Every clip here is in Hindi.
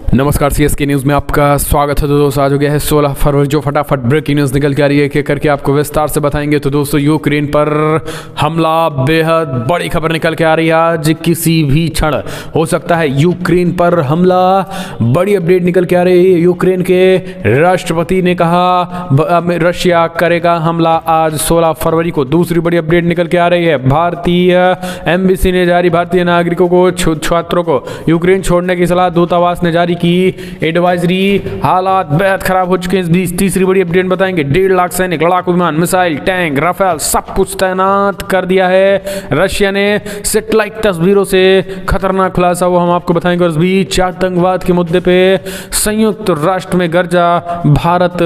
नमस्कार सीएसके न्यूज़ में आपका स्वागत है। तो दोस्तों आज हो गया है 16 फरवरी, जो फटाफट ब्रेकिंग न्यूज़ निकल के आ रही है एक करके आपको विस्तार से बताएंगे। तो दोस्तों यूक्रेन पर हमला, बेहद बड़ी खबर निकल के आ रही है। आज किसी भी क्षण हो सकता है यूक्रेन पर हमला, बड़ी अपडेट निकल के आ रही है। यूक्रेन के राष्ट्रपति ने कहा रशिया करेगा हमला आज 16 फरवरी को। दूसरी बड़ी अपडेट निकल के आ रही है, भारतीय एम्बेसी ने जारी भारतीय नागरिकों को, छात्रों को यूक्रेन छोड़ने की सलाह, दूतावास ने जारी की एडवाइजरी। हालात बेहद खराब हो चुके हैं। इस बीच तीसरी बड़ी अपडेट बताएंगे, 1.5 लाख सैनिक, लड़ाकू विमान, मिसाइल, टैंक, राफेल सब कुछ तैनात कर दिया है रशिया ने। सैटेलाइट तस्वीरों से खतरनाक खुलासा वो हम आपको बताएंगे। और इस बीच आतंकवाद के मुद्दे पे संयुक्त राष्ट्र में गर्जा भारत,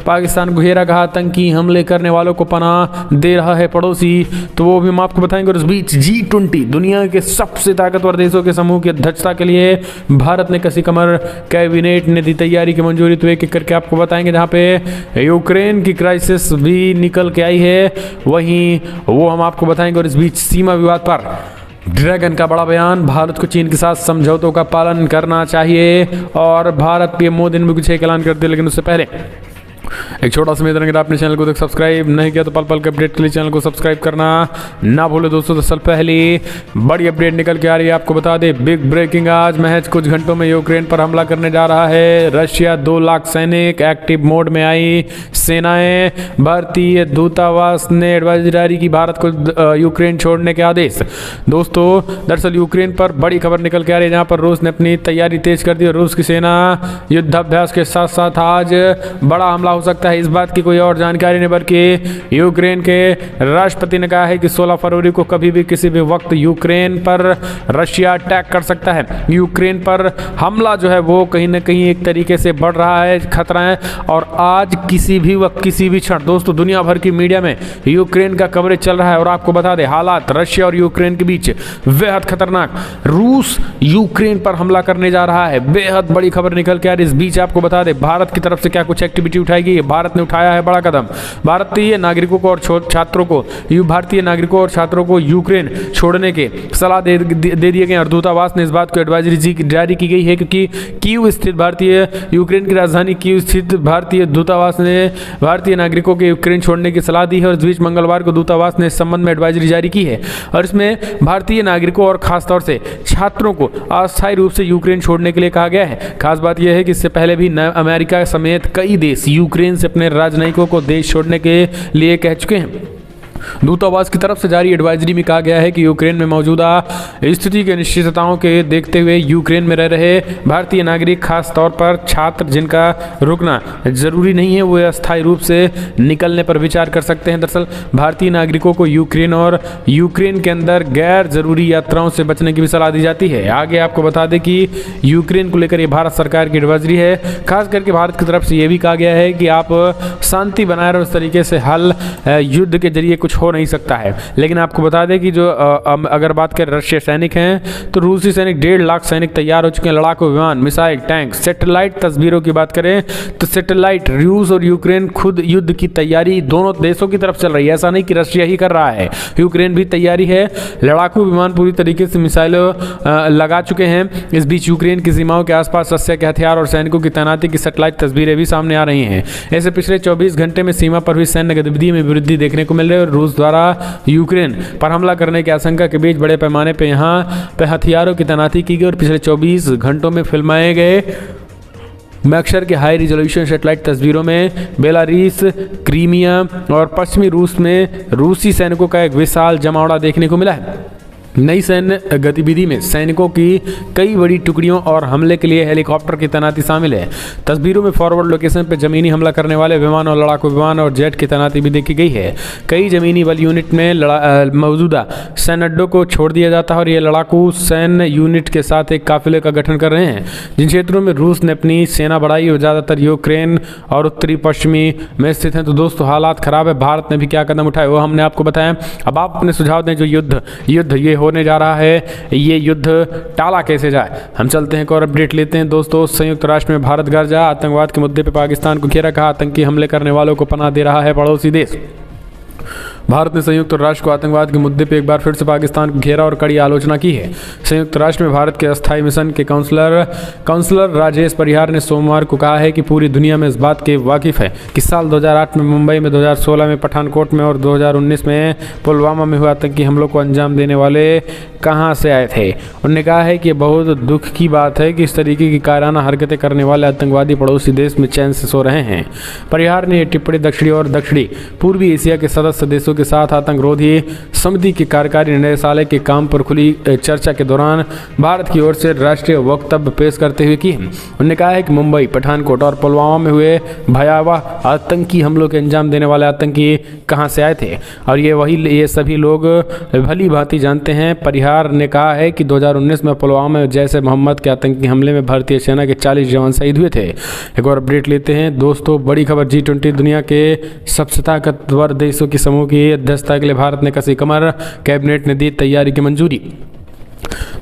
पाकिस्तान को घेरा, कहा आतंकी हमले करने वालों को पनाह दे रहा है पड़ोसी, तो वो भी हम आपको बताएंगे। और इस बीच G20 दुनिया के सबसे ताकतवर देशों के समूह की अध्यक्षता के लिए भारत ने कसी कमर, कैबिनेट ने दी तैयारी की मंजूरी, तो एक एक करके आपको बताएंगे। जहां पे यूक्रेन की क्राइसिस भी निकल के आई है, वहीं वो हम आपको बताएंगे। और इस बीच सीमा विवाद पर ड्रैगन का बड़ा बयान, भारत को चीन के साथ समझौतों का पालन करना चाहिए। और भारत पीएम मोदी ने भी कुछ एक ऐलान कर दिया, लेकिन उससे पहले एक छोटा सा निवेदन, अगर आपने चैनल को सब्सक्राइब नहीं किया तो पल पल के अपडेट के लिए चैनल को सब्सक्राइब करना ना भूलो दोस्तों। तो पहली बड़ी अपडेट निकल के आ रही है, आपको बता दें बिग ब्रेकिंग, आज महज कुछ घंटों में यूक्रेन पर हमला करने जा रहा है रशिया। 2 लाख सैनिक, एक्टिव मोड में आई सेनाएं, भारतीय दूतावास ने एडवाइजरी जारी की, भारत को यूक्रेन छोड़ने के आदेश। दोस्तों दरअसल यूक्रेन पर बड़ी खबर निकल के आ रही है, जहाँ पर रूस ने अपनी तैयारी तेज कर दी और रूस की सेना युद्धाभ्यास के साथ साथ आज बड़ा हमला हो सकता है। इस बात की कोई और जानकारी नहीं, बल्कि यूक्रेन के राष्ट्रपति ने कहा है कि 16 फरवरी को कभी भी किसी भी वक्त यूक्रेन पर रशिया अटैक कर सकता है। यूक्रेन पर हमला जो है वो कहीं ना कहीं एक तरीके से बढ़ रहा है, खतरा है। और आज किसी भी वक्त, किसी भी क्षण दोस्तों दुनिया भर की मीडिया में यूक्रेन का कवरेज चल रहा है। और आपको बता दें हालात रशिया और यूक्रेन के बीच बेहद खतरनाक, रूस यूक्रेन पर हमला करने जा रहा है, बेहद बड़ी खबर निकल के आ रही है। इस बीच आपको बता दें भारत की तरफ से क्या कुछ एक्टिविटी उठाएगी, भारत ने उठाया है बड़ा कदम। भारतीय नागरिकों को और छात्रों को, भारतीय नागरिकों और छात्रों को यूक्रेन छोड़ने के सलाह दे दिए गए। और दूतावास ने इस बात को एडवाइजरी जारी की गई है, क्योंकि कीव स्थित भारतीय, यूक्रेन की राजधानी कीव स्थित भारतीय दूतावास ने भारतीय नागरिकों के यूक्रेन छोड़ने की सलाह दी है। और इस बीच मंगलवार को दूतावास ने इस संबंध में एडवाइजरी जारी की है। और इसमें भारतीय नागरिकों और खासतौर से छात्रों को अस्थायी रूप से यूक्रेन छोड़ने के लिए कहा गया है। खास बात यह है कि इससे पहले भी अमेरिका समेत कई देश यूक्रेन से अपने राजनयिकों को देश छोड़ने के लिए कह चुके हैं। दूतावास की तरफ से जारी एडवाइजरी में कहा गया है कि यूक्रेन में मौजूदा स्थिति की अनिश्चितताओं के देखते हुए यूक्रेन में रह रहे भारतीय नागरिक, खास तौर पर छात्र जिनका रुकना जरूरी नहीं है, वो अस्थायी रूप से निकलने पर विचार कर सकते हैं। दरअसल भारतीय नागरिकों को यूक्रेन और यूक्रेन के अंदर गैर जरूरी यात्राओं से बचने की भी सलाह दी जाती है। आगे आपको बता दें कि यूक्रेन को लेकर ये भारत सरकार की एडवाइजरी है। खास करके भारत की तरफ से ये भी कहा गया है कि आप शांति बनाए रहो, इस तरीके से हल युद्ध के जरिए कुछ हो नहीं सकता है। लेकिन आपको बता दें कि जो अगर बात करें रशिया सैनिक हैं, तो रूसी सैनिक 1.5 लाख सैनिक तैयार हो चुके हैं, लड़ाकू विमान, मिसाइल, टैंक। सैटेलाइट तस्वीरों की बात करें तो सैटेलाइट, रूस और यूक्रेन खुद युद्ध की तैयारी दोनों देशों की तरफ चल रही है। ऐसा नहीं कि रशिया ही कर रहा है, यूक्रेन भी तैयारी है। लड़ाकू विमान पूरी तरीके से मिसाइलें लगा चुके हैं। इस बीच यूक्रेन की सीमाओं के आसपास रशिया के हथियार और सैनिकों की तैनाती की सैटेलाइट तस्वीरें भी सामने आ रही हैं। ऐसे पिछले 24 घंटे में सीमा पर हुई सैन्य गतिविधि में वृद्धि देखने को मिल रही है। रूस द्वारा यूक्रेन पर हमला करने की आशंका के बीच बड़े पैमाने पर यहां पे हथियारों की तैनाती की गई। और पिछले 24 घंटों में फिल्माए गए मैक्सर के हाई रिजोल्यूशन सैटेलाइट तस्वीरों में बेलारूस, क्रीमिया और पश्चिमी रूस में रूसी सैनिकों का एक विशाल जमावड़ा देखने को मिला है। नई सैन्य गतिविधि में सैनिकों की कई बड़ी टुकड़ियों और हमले के लिए हेलीकॉप्टर की तैनाती शामिल है। तस्वीरों में फॉरवर्ड लोकेशन पर जमीनी हमला करने वाले विमान और लड़ाकू विमान और जेट की तैनाती भी देखी गई है। कई जमीनी बल यूनिट में मौजूदा सैन्य अड्डों को छोड़ दिया जाता है और ये लड़ाकू सैन्य यूनिट के साथ एक काफिले का गठन कर रहे हैं। जिन क्षेत्रों में रूस ने अपनी सेना बढ़ाई वो ज़्यादातर यूक्रेन और उत्तरी पश्चिमी में स्थित हैं। तो दोस्तों हालात खराब है, भारत ने भी क्या कदम उठाए वो हमने आपको बताया। अब आप अपने सुझाव दें, जो युद्ध ये होने जा रहा है, ये युद्ध टाला कैसे जाए। हम चलते हैं और अपडेट लेते हैं दोस्तों। संयुक्त राष्ट्र में भारत गर्जा, आतंकवाद के मुद्दे पर पाकिस्तान को घेरा, कहा आतंकी हमले करने वालों को पनाह दे रहा है पड़ोसी देश। भारत ने संयुक्त राष्ट्र को आतंकवाद के मुद्दे पर एक बार फिर से पाकिस्तान को घेरा और कड़ी आलोचना की है। संयुक्त राष्ट्र में भारत के अस्थायी मिशन के काउंसलर राजेश परिहार ने सोमवार को कहा है कि पूरी दुनिया में इस बात के वाकिफ है कि साल 2008 में मुंबई में, 2016 में पठानकोट में और 2019 में पुलवामा में हुए आतंकी हमलों को अंजाम देने वाले कहां से आए थे। उन्होंने कहा है कि यह बहुत दुख की बात है कि इस तरीके की कायराना हरकतें करने वाले आतंकवादी पड़ोसी देश में चैन से सो रहे हैं। परिहार ने यह टिप्पणी दक्षिणी पूर्वी एशिया के सदस्य देशों के साथ आतंकरोधी समिति के कार्यकारी निदेशालय के काम पर खुली चर्चा के दौरान भारत की ओर से राष्ट्रीय वक्तव्य पेश करते हुए की। उन्होंने कहा है कि मुंबई, पठानकोट और पुलवामा में हुए भयावह आतंकी हमलों के अंजाम देने वाले आतंकी कहां से आए थे और ये सभी लोग भली भांति जानते हैं। परिहार ने कहा है कि 2019 में पुलवामा में जैश ए मोहम्मद के आतंकी हमले में भारतीय सेना के 40 जवान शहीद हुए थे। एक और अपडेट लेते हैं दोस्तों, बड़ी खबर। G20 दुनिया के सबसे ताकतवर देशों के समूह की अध्यक्षता के लिए भारत ने कसी कमर, कैबिनेट ने दी तैयारी की मंजूरी।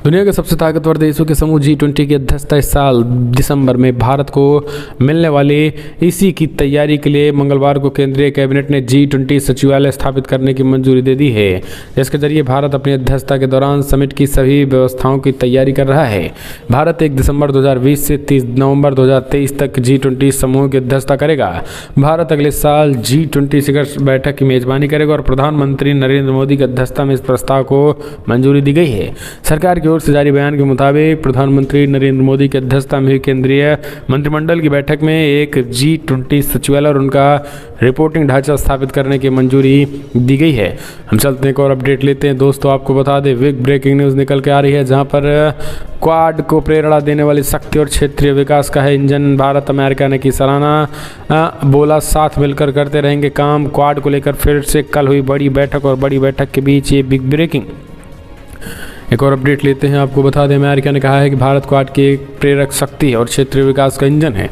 दुनिया के सबसे ताकतवर देशों के समूह G20 की अध्यक्षता इस साल दिसंबर में भारत को मिलने वाले इसी की तैयारी के लिए मंगलवार को केंद्रीय कैबिनेट ने G20 सचिवालय स्थापित करने की मंजूरी दे दी है, जिसके जरिए भारत अपनी अध्यक्षता के दौरान समिट की सभी व्यवस्थाओं की तैयारी कर रहा है। भारत 1 दिसंबर 2020 से 30 नवंबर 2023 तक G20 समूह की अध्यक्षता करेगा। भारत अगले साल G20 शिखर बैठक की मेजबानी करेगा और प्रधानमंत्री नरेंद्र मोदी की अध्यक्षता में इस प्रस्ताव को मंजूरी दी गई है। सरकार की ओर से जारी बयान के मुताबिक प्रधानमंत्री नरेंद्र मोदी की अध्यक्षता में हुई केंद्रीय मंत्रिमंडल की बैठक में एक G20 सचिवालय और उनका रिपोर्टिंग ढांचा स्थापित करने की मंजूरी दी गई है। हम चलते हैं एक और अपडेट लेते हैं दोस्तों, आपको बता दें बिग ब्रेकिंग न्यूज़ निकल के आ रही है, जहां पर क्वाड को प्रेरणा देने वाली शक्ति और क्षेत्रीय विकास का है इंजन भारत। अमेरिका ने की सराहना, बोला साथ मिलकर करते रहेंगे काम। क्वाड को लेकर फिर से कल हुई बड़ी बैठक और बड़ी बैठक के बीच ये बिग ब्रेकिंग। एक और अपडेट लेते हैं, आपको बता दें अमेरिका ने कहा है कि भारत क्वाड की एक प्रेरक शक्ति और क्षेत्रीय विकास का इंजन है।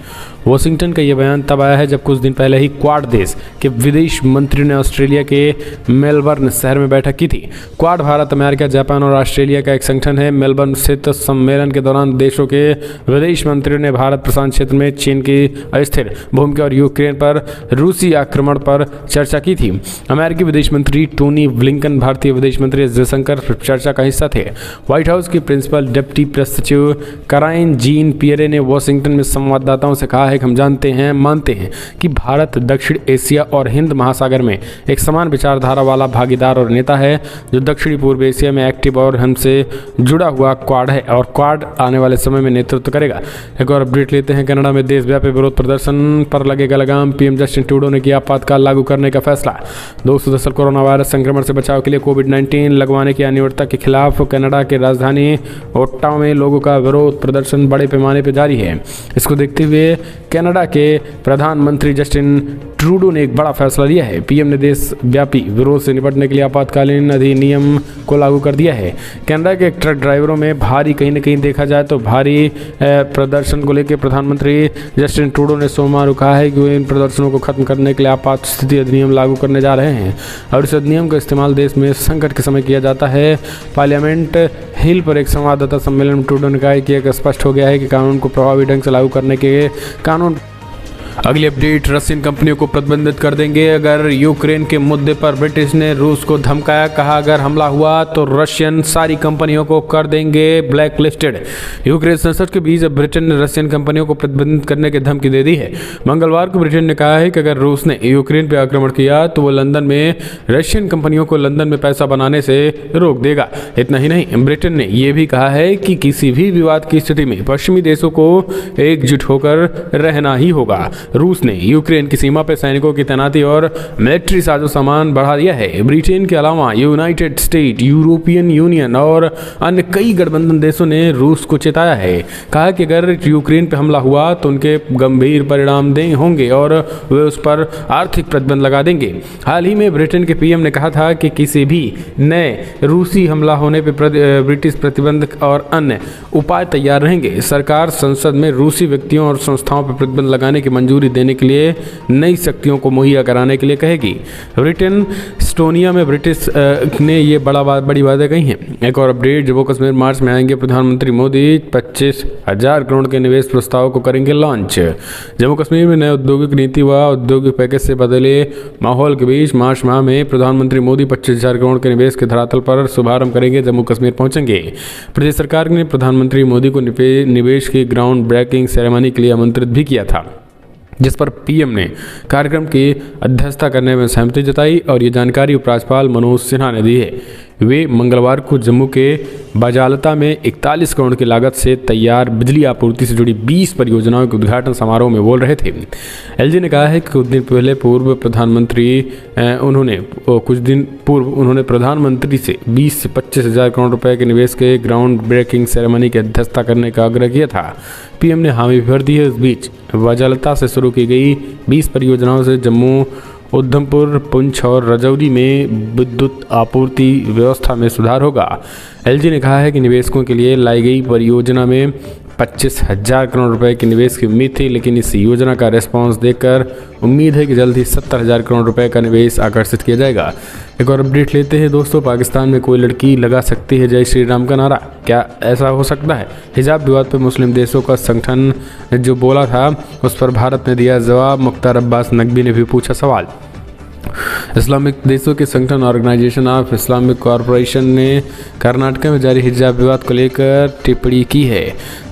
वाशिंगटन का यह बयान तब आया है जब कुछ दिन पहले ही क्वाड देश के विदेश मंत्री ने ऑस्ट्रेलिया के मेलबर्न शहर में बैठक की थी। क्वाड भारत, अमेरिका, जापान और ऑस्ट्रेलिया का एक संगठन है। मेलबर्न स्थित सम्मेलन के दौरान देशों के विदेश मंत्रियों ने भारत प्रशांत क्षेत्र में चीन की अस्थिर भूमिका और यूक्रेन पर रूसी आक्रमण पर चर्चा की थी। अमेरिकी विदेश मंत्री टोनी ब्लिंकन, भारतीय विदेश मंत्री एस जयशंकर चर्चा का हिस्सा थे। व्हाइट हाउस की प्रिंसिपल डिप्टी प्रेस सचिव कराइन जीन पियरे ने वाशिंगटन में संवाददाताओं से कहा है कि हम मानते हैं कि भारत दक्षिण एशिया और हिंद महासागर में एक समान विचारधारा वाला भागीदार और नेता है जो दक्षिणी पूर्व एशिया में एक्टिव और हमसे जुड़ा हुआ क्वाड है और क्वाड आने वाले समय में नेतृत्व करेगा। एक और अपडेट लेते हैं, कनाडा में देशव्यापी विरोध प्रदर्शन पर लगेगा लगाम। पीएम जस्टिन ट्रूडो ने किया आपातकाल लागू करने का फैसला। दोस्तों, दरअसल कोरोना वायरस संक्रमण से बचाव के लिए कोविड-19 लगवाने की अनिवार्यता के खिलाफ कनाडा के राजधानी ओट्टावा में लोगों का विरोध प्रदर्शन बड़े पैमाने पर जारी है। इसको देखते हुए कनाडा के प्रधानमंत्री जस्टिन ट्रूडो ने एक बड़ा फैसला लिया है। पीएम ने देशव्यापी विरोध से निपटने के लिए आपातकालीन अधिनियम को लागू कर दिया है। कनाडा के ट्रक ड्राइवरों में भारी, कहीं न कहीं देखा जाए तो भारी प्रदर्शन को लेकर प्रधानमंत्री जस्टिन ट्रूडो ने सोमवार को कहा है कि वे इन प्रदर्शनों को खत्म करने के लिए आपात स्थिति अधिनियम लागू करने जा रहे हैं और इस अधिनियम का इस्तेमाल देश में संकट के समय किया जाता है। पार्लियामेंट हिल पर एक संवाददाता सम्मेलन में ट्रूडो ने कहा कि एक स्पष्ट हो गया है कि कानून को प्रभावी ढंग से लागू करने के कानून। अगली अपडेट, रशियन कंपनियों को प्रतिबंधित कर देंगे अगर यूक्रेन के मुद्दे पर ब्रिटिश ने रूस को धमकाया। कहा अगर हमला हुआ तो रशियन सारी कंपनियों को कर देंगे ब्लैक लिस्टेड। यूक्रेन संसद के बीच अब ब्रिटेन ने रशियन कंपनियों को प्रतिबंधित करने की धमकी दे दी है। मंगलवार को ब्रिटेन ने कहा है कि अगर रूस ने यूक्रेन पर आक्रमण किया तो वो लंदन में रशियन कंपनियों को लंदन में पैसा बनाने से रोक देगा। इतना ही नहीं, ब्रिटेन ने यह भी कहा है कि किसी भी विवाद की स्थिति में पश्चिमी देशों को एकजुट होकर रहना ही होगा। रूस ने यूक्रेन की सीमा पर सैनिकों की तैनाती और मिलिट्री साजो सामान बढ़ा दिया है। ब्रिटेन के अलावा यूनाइटेड स्टेट, यूरोपियन यूनियन और अन्य कई गठबंधन देशों ने रूस को चेताया है। कहा कि अगर यूक्रेन पर हमला हुआ तो उनके गंभीर परिणाम होंगे और वे उस पर आर्थिक प्रतिबंध लगा देंगे। हाल ही में ब्रिटेन के पीएम ने कहा था कि किसी भी नए रूसी हमला होने पर ब्रिटिश प्रतिबंध और अन्य उपाय तैयार रहेंगे। सरकार संसद में रूसी व्यक्तियों और संस्थाओं पर प्रतिबंध लगाने की मंजूरी मंजूरी देने के लिए नई शक्तियों को मुहैया कराने के लिए कहेगी। ब्रिटेन एस्टोनिया में ब्रिटिश ने ये बड़ी बातें कही हैं। एक और अपडेट, जम्मू कश्मीर मार्च में आएंगे प्रधानमंत्री मोदी, 25,000 करोड़ के निवेश प्रस्ताव को करेंगे लॉन्च। जम्मू कश्मीर में नए औद्योगिक नीति व औद्योगिक पैकेज से बदले माहौल के बीच मार्च माह में प्रधानमंत्री मोदी 25,000 करोड़ के निवेश के धरातल पर शुभारंभ करेंगे, जम्मू कश्मीर पहुंचेंगे। प्रदेश सरकार ने प्रधानमंत्री मोदी को निवेश की ग्राउंड ब्रेकिंग सेरेमनी के लिए आमंत्रित भी किया था, जिस पर पीएम ने कार्यक्रम की अध्यक्षता करने में सहमति जताई और ये जानकारी उपराज्यपाल मनोज सिन्हा ने दी है। वे मंगलवार को जम्मू के बाजालता में 41 करोड़ की लागत से तैयार बिजली आपूर्ति से जुड़ी 20 परियोजनाओं के उद्घाटन समारोह में बोल रहे थे। एलजी ने कहा है कि कुछ दिन पूर्व उन्होंने प्रधानमंत्री से 20 से 25,000 करोड़ रुपए के निवेश के ग्राउंड ब्रेकिंग सेरेमनी की अध्यक्षता करने का आग्रह किया था। पीएम ने हामी भर दी है। इस बीच बाजालता से शुरू की गई 20 परियोजनाओं से जम्मू, उधमपुर, पुंछ और रजौरी में विद्युत आपूर्ति व्यवस्था में सुधार होगा। एलजी ने कहा है कि निवेशकों के लिए लाई गई परियोजना में 25,000 करोड़ रुपए के निवेश की उम्मीद थी, लेकिन इस योजना का रिस्पांस देखकर उम्मीद है कि जल्द ही 70,000 करोड़ रुपए का निवेश आकर्षित किया जाएगा। एक और अपडेट लेते हैं दोस्तों, पाकिस्तान में कोई लड़की लगा सकती है जय श्री राम का नारा, क्या ऐसा हो सकता है? हिजाब विवाद पर मुस्लिम देशों का संगठन जो बोला था उस पर भारत ने दिया जवाब। मुख्तार अब्बास नकवी ने भी पूछा सवाल। इस्लामिक देशों के संगठन ऑर्गेनाइजेशन ऑफ इस्लामिक कॉरपोरेशन ने कर्नाटक में जारी हिजाब विवाद को लेकर टिप्पणी की है।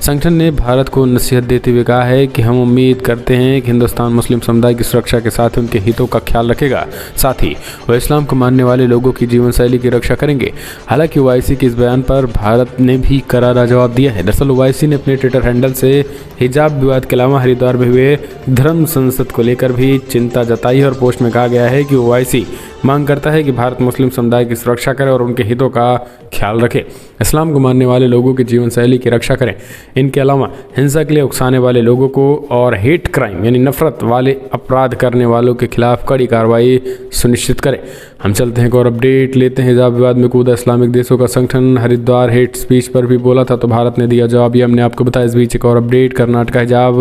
संगठन ने भारत को नसीहत देते हुए कहा है कि हम उम्मीद करते हैं कि हिंदुस्तान मुस्लिम समुदाय की सुरक्षा के साथ उनके हितों का ख्याल रखेगा, साथ ही वह इस्लाम को मानने वाले लोगों की जीवन शैली की रक्षा करेंगे। हालांकि ओवैसी के इस बयान पर भारत ने भी करारा जवाब दिया है। दरअसल ओवैसी ने अपने ट्विटर हैंडल से हिजाब विवाद के अलावा हरिद्वार में हुए धर्म संसद को लेकर भी चिंता जताई और पोस्ट में कहा गया है कि ओवैसी मांग करता है कि भारत मुस्लिम समुदाय की सुरक्षा करे और उनके हितों का ख्याल रखे, इस्लाम को मानने वाले लोगों की जीवन शैली की रक्षा करें। इनके अलावा हिंसा के लिए उकसाने वाले लोगों को और हेट क्राइम यानी नफरत वाले अपराध करने वालों के खिलाफ कड़ी कार्रवाई सुनिश्चित करें। हम चलते हैं और अपडेट लेते हैं। हिजाब विवाद में कूदा इस्लामिक देशों का संगठन, हरिद्वार हेट स्पीच पर भी बोला था तो भारत ने दिया जवाब, ये हमने आपको बताया। इस बीच एक और अपडेट, कर्नाटक हिजाब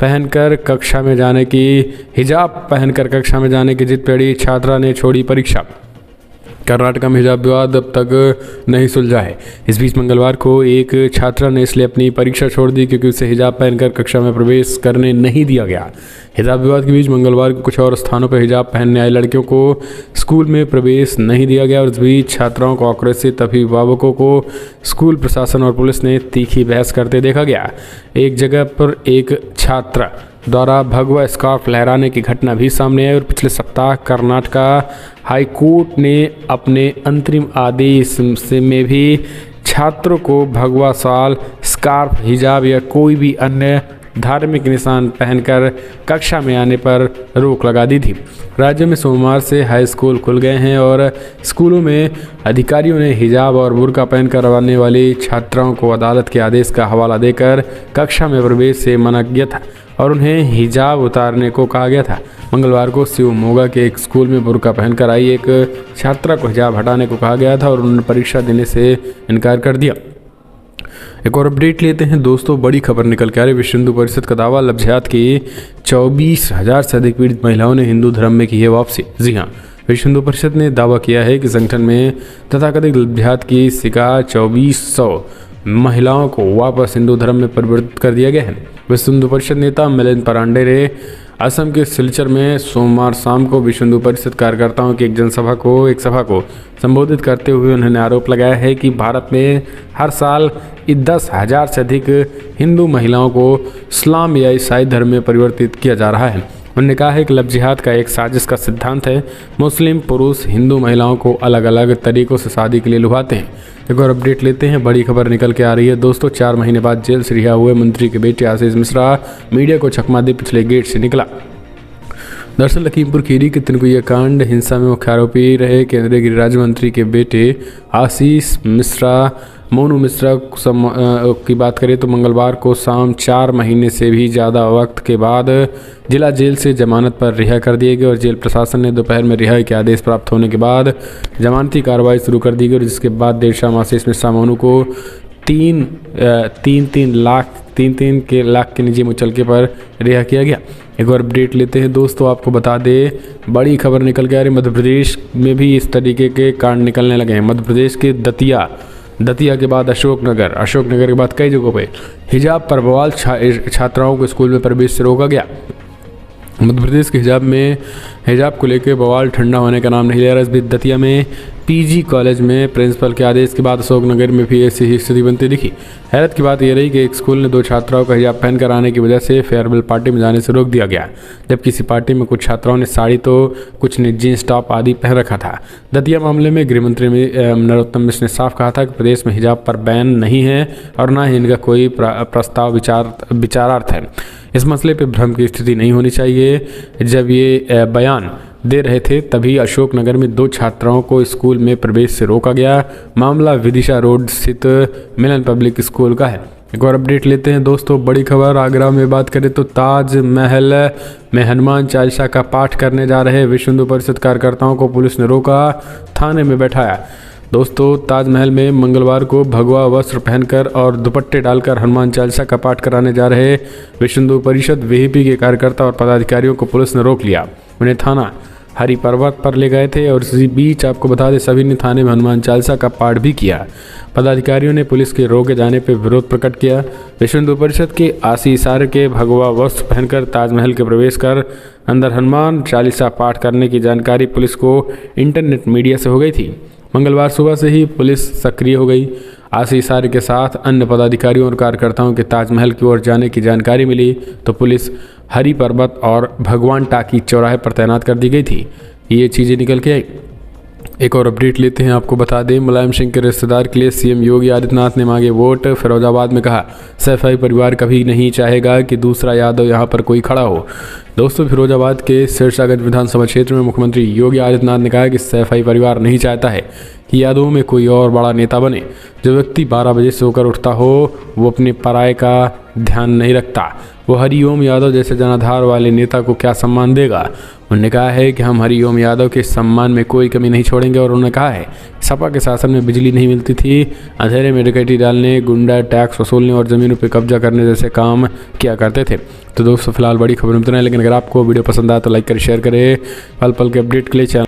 पहनकर कक्षा में जाने की जिद पे अड़ी छात्रा ने छोड़ी परीक्षा। कर्नाटक में हिजाब विवाद अब तक नहीं सुलझा है। इस बीच मंगलवार को एक छात्रा ने इसलिए अपनी परीक्षा छोड़ दी क्योंकि उसे हिजाब पहनकर कक्षा में प्रवेश करने नहीं दिया गया। हिजाब विवाद के बीच मंगलवार को कुछ और स्थानों पर हिजाब पहनने आए लड़कियों को स्कूल में प्रवेश नहीं दिया गया और इस बीच छात्राओं को आक्रोशित अभिभावकों को स्कूल प्रशासन और पुलिस ने तीखी बहस करते देखा गया। एक जगह पर एक छात्रा द्वारा भगवा स्कार्फ लहराने की घटना भी सामने आई और पिछले सप्ताह कर्नाटक हाई कोर्ट ने अपने अंतरिम आदेश में भी छात्रों को भगवा शाल, स्कार्फ, हिजाब या कोई भी अन्य धार्मिक निशान पहनकर कक्षा में आने पर रोक लगा दी थी। राज्य में सोमवार से हाई स्कूल खुल गए हैं और स्कूलों में अधिकारियों ने हिजाब और बुर्का पहनकर आने वाली छात्राओं को अदालत के आदेश का हवाला देकर कक्षा में प्रवेश से मना किया था और उन्हें हिजाब उतारने को कहा गया था। मंगलवार को शिवमोगा के एक स्कूल में बुर्का पहनकर आई एक छात्रा को हिजाब हटाने को कहा गया था और उन्होंने परीक्षा देने से इनकार कर दिया। एक और अपडेट लेते हैं दोस्तों, बड़ी खबर निकल के आ रही। विश्व हिंदू परिषद का दावा, लव जिहाद की 24,000 से अधिक पीड़ित महिलाओं ने हिंदू धर्म में की है वापसी। जी हाँ, विश्व हिंदू परिषद ने दावा किया है कि संगठन में तथाकथित लव जिहाद की शिकार 2400 महिलाओं को वापस हिंदू धर्म में परिवर्तित कर दिया गया है। विश्व हिंदू परिषद नेता मिलिंद पांडे ने असम के सिलचर में सोमवार शाम को विश्व हिंदू परिषद कार्यकर्ताओं की एक सभा को संबोधित करते हुए उन्होंने आरोप लगाया है कि भारत में हर साल 10,000 से अधिक हिंदू महिलाओं को इस्लाम या ईसाई धर्म में परिवर्तित किया जा रहा है। उन्होंने कहा है कि लव जिहाद का एक साजिश का सिद्धांत है। मुस्लिम पुरुष हिंदू महिलाओं को अलग अलग तरीक़ों से शादी के लिए लुभाते हैं। एक और अपडेट लेते हैं, बड़ी खबर निकल के आ रही है दोस्तों। 4 महीने बाद जेल से रिहा हुए मंत्री के बेटे आशीष मिश्रा मीडिया को चकमा दे पिछले गेट से निकला। दरअसल लखीमपुर खीरी के तिनकुइया कांड हिंसा में मुख्य आरोपी रहे केंद्रीय गृह राज्य मंत्री के बेटे आशीष मिश्रा, मोनू मिश्रा की बात करें तो मंगलवार को शाम 4 महीने से भी ज़्यादा वक्त के बाद जिला जेल से जमानत पर रिहा कर दिए गए और जेल प्रशासन ने दोपहर में रिहाई के आदेश प्राप्त होने के बाद जमानती कार्रवाई शुरू कर दी गई और जिसके बाद देर शाम आशीष मिश्रा मोनू को 3 लाख 3 के लाख के निजी मुचलके पर रिहा किया गया। एक और अपडेट लेते हैं दोस्तों, आपको बता दें बड़ी खबर निकल के आ रही, मध्य प्रदेश में भी इस तरीके के कांड निकलने लगे हैं। मध्य प्रदेश के दतिया के बाद अशोकनगर के बाद कई जगहों पे हिजाब पर बवाल, छात्राओं को स्कूल में प्रवेश से रोका गया। मध्य प्रदेश के हिजाब को लेकर बवाल ठंडा होने का नाम नहीं ले रहा। इस बीच दतिया में पीजी कॉलेज में प्रिंसिपल के आदेश के बाद अशोकनगर में भी ऐसी ही स्थिति बनती दिखी। हैरत की बात यह रही कि एक स्कूल ने 2 छात्राओं का हिजाब पहनकर आने की वजह से फेयरवेल पार्टी में जाने से रोक दिया गया, जब किसी पार्टी में कुछ छात्राओं ने साड़ी तो कुछ ने जींस टॉप आदि पहन रखा था। दतिया मामले में गृह मंत्री नरोत्तम मिश्र ने साफ कहा था कि प्रदेश में हिजाब पर बैन नहीं है और न ही इनका कोई प्रस्ताव विचारार्थ है। इस मसले पर भ्रम की स्थिति नहीं होनी चाहिए। जब ये बयान दे रहे थे तभी अशोकनगर में 2 छात्राओं को स्कूल में प्रवेश से रोका गया। मामला विदिशा रोड स्थित मिलन पब्लिक स्कूल का है। एक और अपडेट लेते हैं दोस्तों, बड़ी खबर आगरा में बात करें तो ताजमहल में हनुमान चालीसा का पाठ करने जा रहे विश्व हिंदू परिषद कार्यकर्ताओं को पुलिस ने रोका, थाने में बैठाया। दोस्तों, ताजमहल में मंगलवार को भगवा वस्त्र पहनकर और दुपट्टे डालकर हनुमान चालीसा का पाठ कराने जा रहे विश्व हिंदू परिषद वीहीपी के कार्यकर्ता और पदाधिकारियों को पुलिस ने रोक लिया। उन्हें थाना हरि पर्वत पर ले गए थे और इसी बीच आपको बता दें सभी ने थाने में हनुमान चालीसा का पाठ भी किया। पदाधिकारियों ने पुलिस के रोके जाने पर विरोध प्रकट किया। विश्व हिंदू परिषद के आशीषार के भगवा वस्त्र पहनकर ताजमहल के प्रवेश कर अंदर हनुमान चालीसा पाठ करने की जानकारी पुलिस को इंटरनेट मीडिया से हो गई थी। मंगलवार सुबह से ही पुलिस सक्रिय हो गई। आशीषार के साथ अन्य पदाधिकारियों और कार्यकर्ताओं के ताजमहल की ओर जाने की जानकारी मिली तो पुलिस हरि पर्वत और भगवान टाकी चौराहे पर तैनात कर दी गई थी। ये चीज़ें निकल के आई। एक और अपडेट लेते हैं, आपको बता दें मुलायम सिंह के रिश्तेदार के लिए सीएम योगी आदित्यनाथ ने मांगे वोट। फिरोजाबाद में कहा सैफई परिवार कभी नहीं चाहेगा कि दूसरा यादव यहाँ पर कोई खड़ा हो। दोस्तों, फिरोजाबाद के सिरसागंज विधानसभा क्षेत्र में मुख्यमंत्री योगी आदित्यनाथ ने कहा कि सैफई परिवार नहीं चाहता है कि यादवों में कोई और बड़ा नेता बने। जो व्यक्ति 12 बजे सोकर उठता हो वो अपने पराये का ध्यान नहीं रखता, वो हरिओम यादव जैसे जनाधार वाले नेता को क्या सम्मान देगा। उन्होंने कहा है कि हम हरिओम यादव के सम्मान में कोई कमी नहीं छोड़ेंगे और उन्होंने कहा है सपा के शासन में बिजली नहीं मिलती थी, अंधेरे में डकैती डालने, गुंडा टैक्स वसूलने और ज़मीनों पर कब्जा करने जैसे काम किया करते थे। तो दोस्तों, फिलहाल बड़ी खबर में इतना है, लेकिन अगर आपको वीडियो पसंद आया तो लाइक करें, शेयर करें। पल पल के अपडेट के लिए चैनल